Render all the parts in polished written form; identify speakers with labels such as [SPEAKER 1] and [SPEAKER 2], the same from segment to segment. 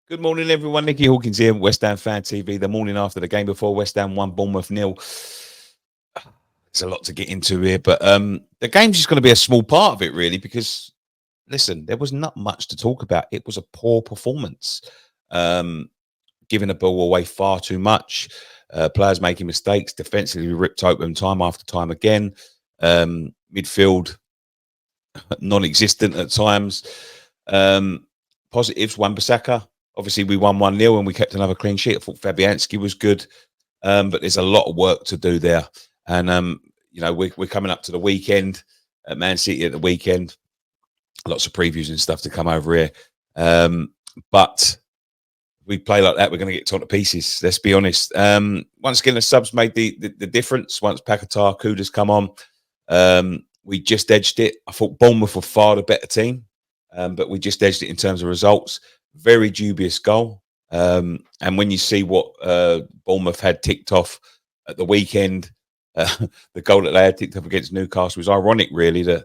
[SPEAKER 1] Good morning, everyone. Nicky Hawkins here, West Ham Fan TV. The morning after the game before West Ham won Bournemouth 0. There's a lot to get into here, but the game's just going to be a small part of it, really, because listen, there was not much to talk about. It was a poor performance, um, giving the ball away far too much. Players making mistakes, defensively ripped open time after time again. Midfield non-existent at times. Um, Positives: Wan-Bissaka. Obviously, we won 1-0 and we kept another clean sheet. I thought Fabianski was good, but there's a lot of work to do there. And we're coming up to the weekend at Man City at the weekend. Lots of previews and stuff to come over here. But we play like that, we're going to get torn to pieces. Let's be honest. Once again, the subs made the difference. Once Paquetá, Kuda's come on, we just edged it. I thought Bournemouth were far the better team, but we just edged it in terms of results. Very dubious goal. And when you see what Bournemouth had ticked off at the weekend, the goal that they had ticked off against Newcastle was ironic, really, that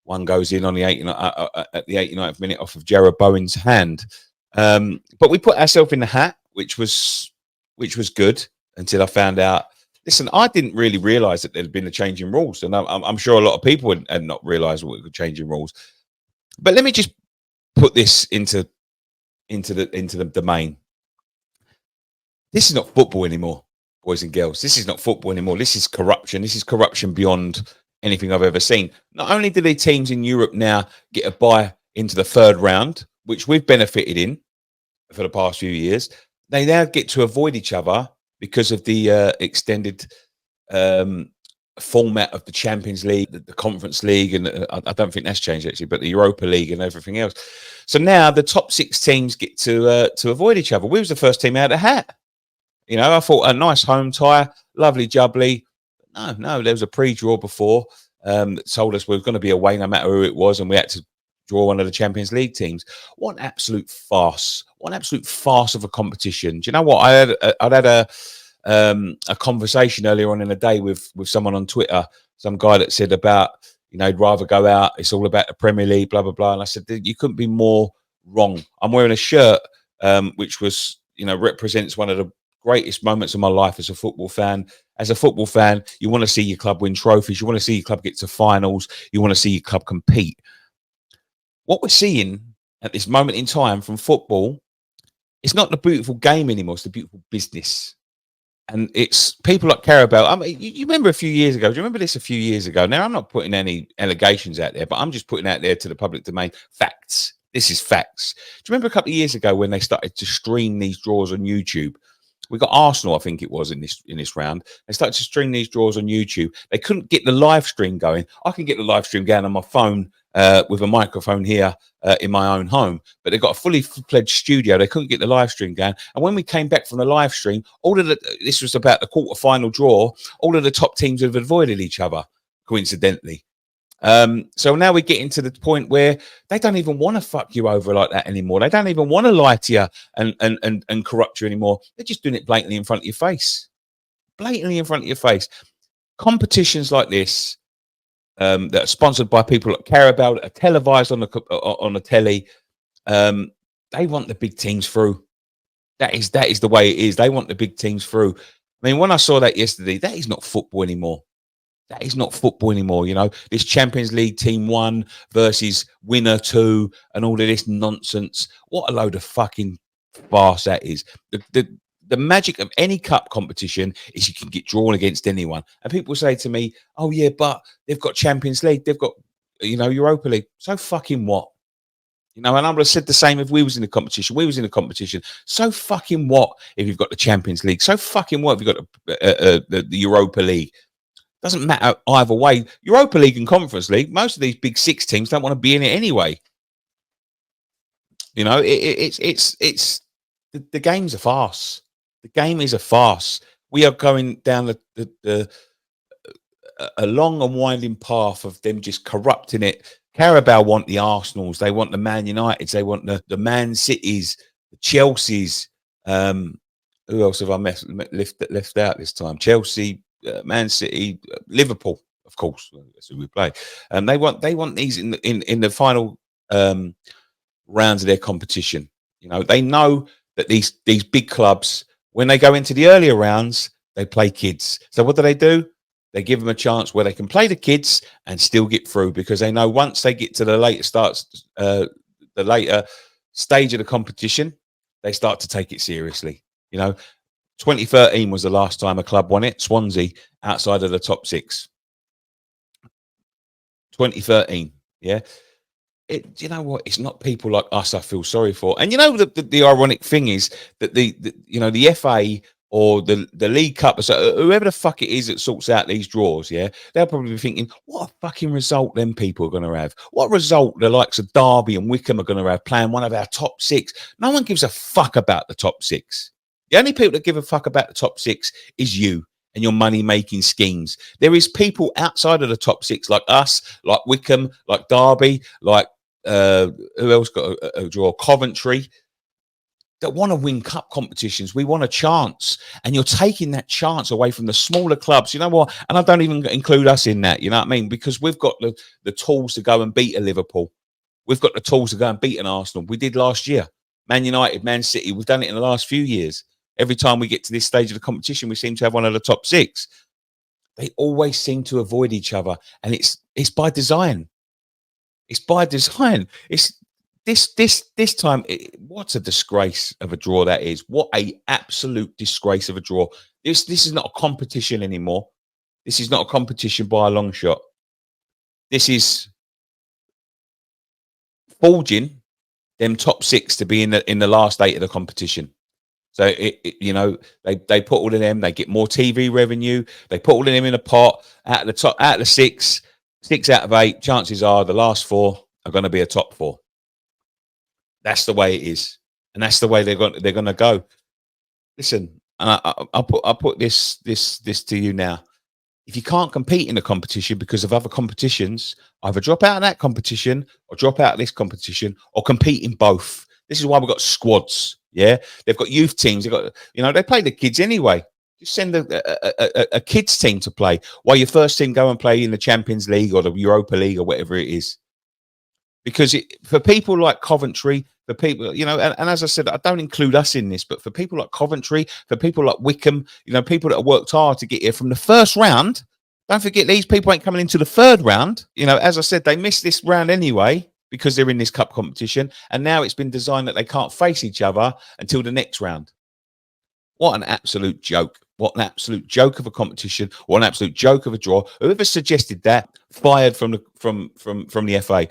[SPEAKER 1] one goes in on the 89th minute off of Jarrod Bowen's hand. But we put ourselves in the hat, which was good until I found out. Listen, I didn't really realise that there had been a change in rules, and I'm sure a lot of people had not realised what were changing rules. But let me just put this into the domain. This is not football anymore, boys and girls. This is not football anymore. This is corruption. This is corruption beyond anything I've ever seen. Not only do the teams in Europe now get a bye into the third round, which we've benefited in for the past few years, they now get to avoid each other because of the extended format of the Champions League, the Conference League, and I don't think that's changed actually, but the Europa League and everything else. So now the top 6 teams get to avoid each other. We was the first team out of the hat. You know, I thought a nice home tie, lovely jubbly. No, there was a pre-draw before that told us we were going to be away no matter who it was, and we had to draw one of the Champions League teams. What an absolute farce! What an absolute farce of a competition. Do you know what? I'd had a conversation earlier on in the day with someone on Twitter, some guy that said about, he'd rather go out. It's all about the Premier League, blah, blah, blah. And I said, you couldn't be more wrong. I'm wearing a shirt, which was, represents one of the greatest moments of my life as a football fan. As a football fan, you want to see your club win trophies. You want to see your club get to finals. You want to see your club compete. What we're seeing at this moment in time from football, it's not the beautiful game anymore. It's the beautiful business. And it's people like Carabao. I mean, you remember a few years ago? Do you remember this a few years ago? Now, I'm not putting any allegations out there, but I'm just putting out there to the public domain facts. This is facts. Do you remember a couple of years ago when they started to stream these draws on YouTube? We got Arsenal, I think it was, in this round. They started to stream these draws on YouTube. They couldn't get the live stream going. I can get the live stream going on my phone with a microphone here in my own home, but they've got a fully fledged studio. They couldn't get the live stream going. And when we came back from the live stream, this was about the quarter-final draw, all of the top teams have avoided each other, coincidentally. So now we're getting to the point where they don't even want to fuck you over like that anymore. They don't even want to lie to you and corrupt you anymore. They're just doing it blatantly in front of your face. Blatantly in front of your face. Competitions like this that are sponsored by people that care about it, are televised on the telly. They want the big teams through. That is the way it is. They want the big teams through. I mean, when I saw that yesterday, that is not football anymore. That is not football anymore, This Champions League team 1 versus winner 2 and all of this nonsense. What a load of fucking farce that is. The magic of any cup competition is you can get drawn against anyone. And people say to me, oh, yeah, but they've got Champions League. They've got, Europa League. So fucking what? And I would have said the same if we was in the competition. We was in the competition. So fucking what if you've got the Champions League? So fucking what if you've got the Europa League? Doesn't matter either way. Europa League and Conference League, most of these big 6 teams don't want to be in it anyway. It's the game's a farce. The game is a farce. We are going down a long and winding path of them just corrupting it. Carabao want the Arsenals. They want the Man Uniteds. They want the Man Cities, the Chelseas. Who else have I left out this time? Chelsea, Man City, Liverpool, of course. That's who we play. They want these in the final rounds of their competition. They know that these big clubs, when they go into the earlier rounds, they play kids. So what do? They give them a chance where they can play the kids and still get through, because they know once they get to the later stage of the competition, they start to take it seriously. 2013 was the last time a club won it, Swansea, outside of the top six. 2013, yeah. You know what? It's not people like us I feel sorry for. And the ironic thing is that the FA or the League Cup, so whoever the fuck it is that sorts out these draws, yeah, they'll probably be thinking, what a fucking result them people are going to have. What result the likes of Derby and Wickham are going to have playing one of our top six. No one gives a fuck about the top six. The only people that give a fuck about the top six is you and your money-making schemes. There is people outside of the top six like us, like Wickham, like Derby, like who else got a draw? Coventry, that want to win cup competitions. We want a chance, and you're taking that chance away from the smaller clubs. You know what? And I don't even include us in that. You know what I mean? Because we've got the tools to go and beat a Liverpool. We've got the tools to go and beat an Arsenal. We did last year. Man United, Man City. We've done it in the last few years. Every time we get to this stage of the competition, we seem to have one of the top six. They always seem to avoid each other, and it's by design. It's by design. It's this time. What a disgrace of a draw that is. What a absolute disgrace of a draw. This is not a competition anymore. This is not a competition by a long shot. This is forging them top six to be in the last eight of the competition. So they put all of them. They get more TV revenue. They put all of them in a pot. Out of the six out of eight. Chances are the last four are going to be a top four. That's the way it is, and that's the way they're going to go. Listen, and I'll put this to you now. If you can't compete in a competition because of other competitions, either drop out of that competition or drop out of this competition, or compete in both. This is why we've got squads. Yeah, they've got youth teams. They've got, they play the kids anyway. Just send a kids team to play while your first team go and play in the Champions League or the Europa League or whatever it is. Because for people like Coventry, for people, and as I said, I don't include us in this, but for people like Coventry, for people like Wickham, people that have worked hard to get here from the first round, don't forget these people ain't coming into the third round. As I said, they missed this round anyway because they're in this cup competition, and now it's been designed that they can't face each other until the next round. What an absolute joke. What an absolute joke of a competition. What an absolute joke of a draw. Whoever suggested that, fired from the FA.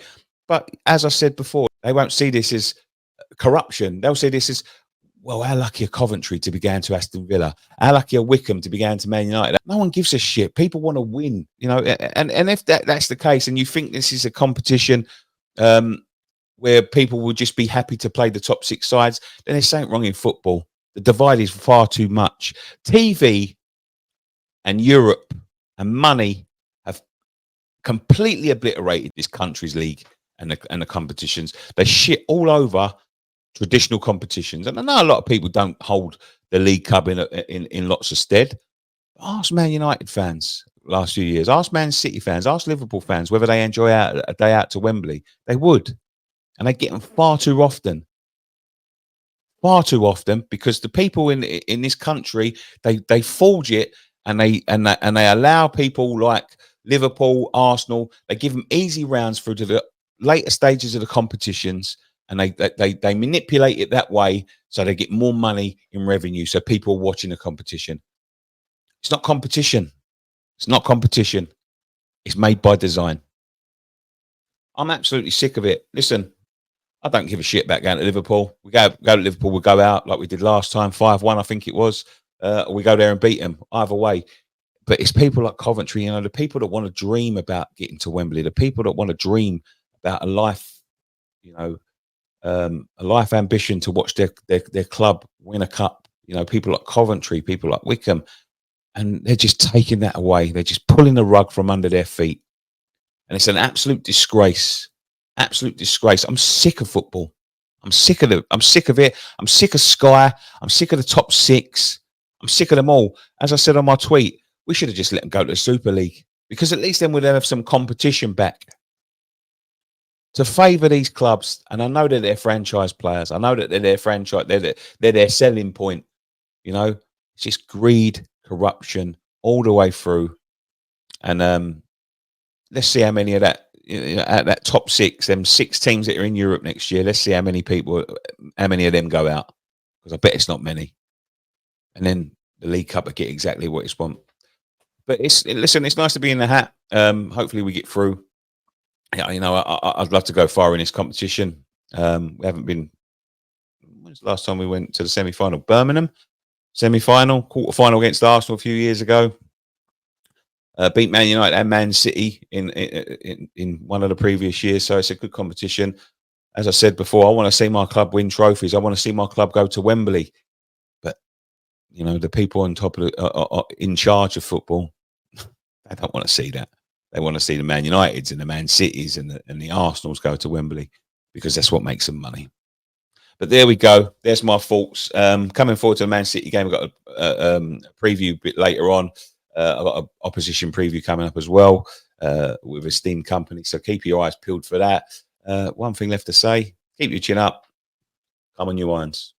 [SPEAKER 1] But as I said before, they won't see this as corruption. They'll see this as, well, how lucky are Coventry to be going to Aston Villa? How lucky are Wickham to be going to Man United? No one gives a shit. People want to win, and if that's the case, and you think this is a competition where people will just be happy to play the top six sides, then there's something wrong in football. The divide is far too much. TV and Europe and money have completely obliterated this country's league and the competitions. They shit all over traditional competitions. And I know a lot of people don't hold the League Cup in lots of stead. Ask Man United fans last few years. Ask Man City fans. Ask Liverpool fans whether they enjoy a day out to Wembley. They would. And they get them far too often. Far too often, because the people in this country, they forge it, and they allow people like Liverpool, Arsenal, they give them easy rounds through to the later stages of the competitions, and they manipulate it that way so they get more money in revenue, so people are watching the competition. It's not competition. It's not competition. It's made by design. I'm absolutely sick of it. Listen, I don't give a shit about going to Liverpool. We go to Liverpool, we go out like we did last time, 5-1, I think it was. We go there and beat them, either way. But it's people like Coventry, the people that want to dream about getting to Wembley, the people that want to dream about a life, a life ambition to watch their club win a cup. People like Coventry, people like Wickham, and they're just taking that away. They're just pulling the rug from under their feet, and it's an absolute disgrace. Absolute disgrace. I'm sick of football. I'm sick of it. I'm sick of it. I'm sick of Sky. I'm sick of the top six. I'm sick of them all. As I said on my tweet, we should have just let them go to the Super League, because at least then we'd have some competition back. to favour these clubs, and I know that they're franchise players. I know that they're their franchise. They're their selling point. You know, it's just greed, corruption all the way through. And let's see how many of that, at that top six, them 6 teams that are in Europe next year. Let's see how many of them go out, because I bet it's not many. And then the League Cup will get exactly what it's want. But listen, it's nice to be in the hat. Hopefully we get through. Yeah, I'd love to go far in this competition. We haven't been. When was the last time we went to the semi-final? Birmingham semi-final, quarter-final against Arsenal a few years ago. Beat Man United and Man City in one of the previous years, so it's a good competition. As I said before, I want to see my club win trophies. I want to see my club go to Wembley. But the people on top of in charge of football, they don't want to see that. They want to see the Man Uniteds and the Man Cities and the Arsenals go to Wembley, because that's what makes them money. But there we go. There's my thoughts. Coming forward to the Man City game, we've got a preview a bit later on. I've got an opposition preview coming up as well with esteemed company. So keep your eyes peeled for that. One thing left to say, keep your chin up. Come on, you irons.